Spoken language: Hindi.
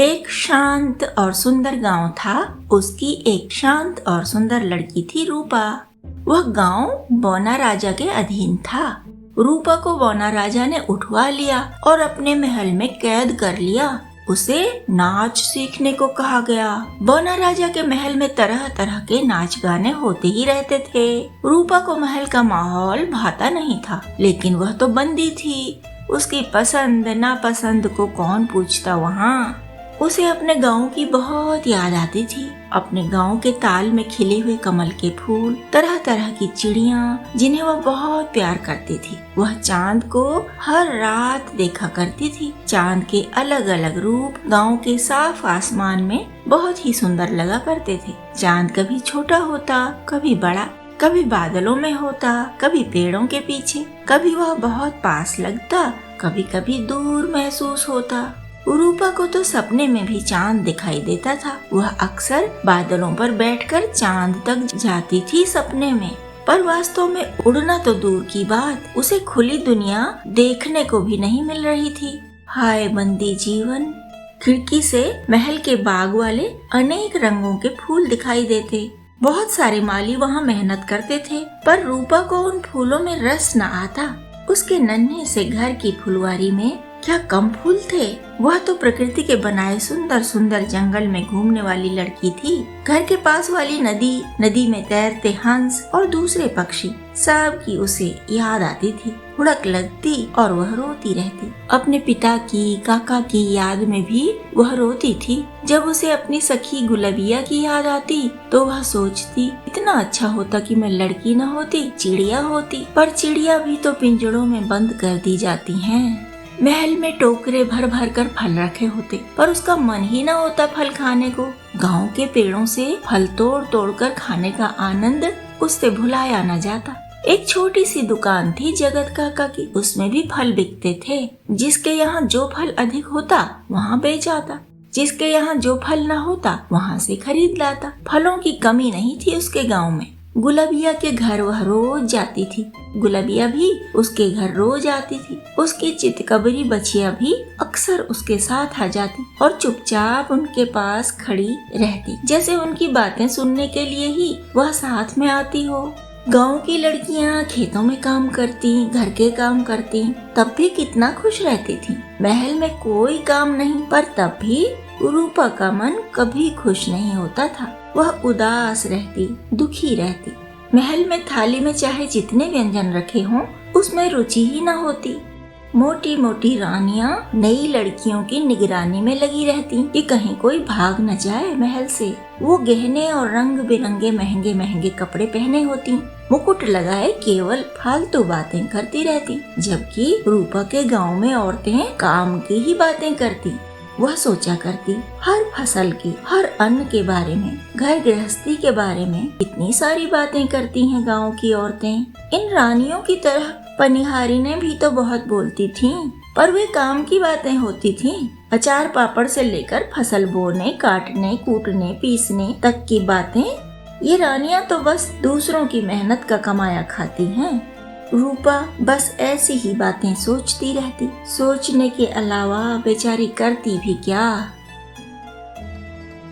एक शांत और सुंदर गांव था। उसकी एक शांत और सुंदर लड़की थी रूपा। वह गांव बौना राजा के अधीन था। रूपा को बौना राजा ने उठवा लिया और अपने महल में कैद कर लिया। उसे नाच सीखने को कहा गया। बौना राजा के महल में तरह तरह के नाच गाने होते ही रहते थे। रूपा को महल का माहौल भाता नहीं था, लेकिन वह तो बंदी थी। उसकी पसंद नापसंद को कौन पूछता वहाँ। उसे अपने गांव की बहुत याद आती थी। अपने गांव के ताल में खिले हुए कमल के फूल, तरह तरह की चिड़िया जिन्हें वह बहुत प्यार करती थी। वह चांद को हर रात देखा करती थी। चांद के अलग अलग रूप गांव के साफ आसमान में बहुत ही सुंदर लगा करते थे। चांद कभी छोटा होता, कभी बड़ा, कभी बादलों में होता, कभी पेड़ों के पीछे, कभी वह बहुत पास लगता, कभी कभी दूर महसूस होता। रूपा को तो सपने में भी चांद दिखाई देता था। वह अक्सर बादलों पर बैठकर चांद तक जाती थी सपने में, पर वास्तव में उड़ना तो दूर की बात, उसे खुली दुनिया देखने को भी नहीं मिल रही थी। हाय बंदी जीवन। खिड़की से महल के बाग वाले अनेक रंगों के फूल दिखाई देते। बहुत सारे माली वहाँ मेहनत करते थे, पर रूपा को उन फूलों में रस न आता। उसके नन्हे से घर की फुलवारी में क्या कम फूल थे। वह तो प्रकृति के बनाए सुंदर सुंदर जंगल में घूमने वाली लड़की थी। घर के पास वाली नदी, नदी में तैरते हंस और दूसरे पक्षी, सब की उसे याद आती थी। हुड़क लगती और वह रोती रहती। अपने पिता की, काका की याद में भी वह रोती थी। जब उसे अपनी सखी गुलबिया की याद आती तो वह सोचती, इतना अच्छा होता कि मैं लड़की न होती, चिड़िया होती। पर चिड़िया भी तो पिंजड़ों में बंद कर दी जाती हैं। महल में टोकरे भर भर कर फल रखे होते, पर उसका मन ही न होता फल खाने को। गांव के पेड़ों से फल तोड़ तोड़ कर खाने का आनंद उससे भुलाया न जाता। एक छोटी सी दुकान थी जगत काका की, उसमें भी फल बिकते थे। जिसके यहाँ जो फल अधिक होता वहाँ बेच आता, जिसके यहाँ जो फल न होता वहाँ से खरीद लाता। फलों की कमी नहीं थी उसके गाँव में। गुलबिया के घर वह रोज जाती थी। गुलबिया भी उसके घर रोज आती थी। उसकी चितकबरी बछिया भी अक्सर उसके साथ आ जाती और चुपचाप उनके पास खड़ी रहती, जैसे उनकी बातें सुनने के लिए ही वह साथ में आती हो। गांव की लड़कियां खेतों में काम करती, घर के काम करती, तब भी कितना खुश रहती थी। महल में कोई काम नहीं, पर तब भी रूपा का मन कभी खुश नहीं होता था। वह उदास रहती, दुखी रहती। महल में थाली में चाहे जितने व्यंजन रखे हों, उसमें रुचि ही न होती। मोटी मोटी रानियां नई लड़कियों की निगरानी में लगी रहती कि कहीं कोई भाग न जाए महल से। वो गहने और रंग बिरंगे महंगे महंगे कपड़े पहने होती, मुकुट लगाए केवल फालतू बातें करती रहती। जबकि रूपा के गांव में औरतें काम की ही बातें करती। वह सोचा करती हर फसल की, हर अन्न के बारे में, घर गृहस्थी के बारे में। इतनी सारी बातें करती हैं गांव की औरतें। इन रानियों की तरह पनिहारी ने भी तो बहुत बोलती थीं, पर वे काम की बातें होती थीं। अचार पापड़ से लेकर फसल बोने, काटने, कूटने, पीसने तक की बातें। ये रानियां तो बस दूसरों की मेहनत का कमाया खाती हैं। रूपा बस ऐसी ही बातें सोचती रहती। सोचने के अलावा बेचारी करती भी क्या।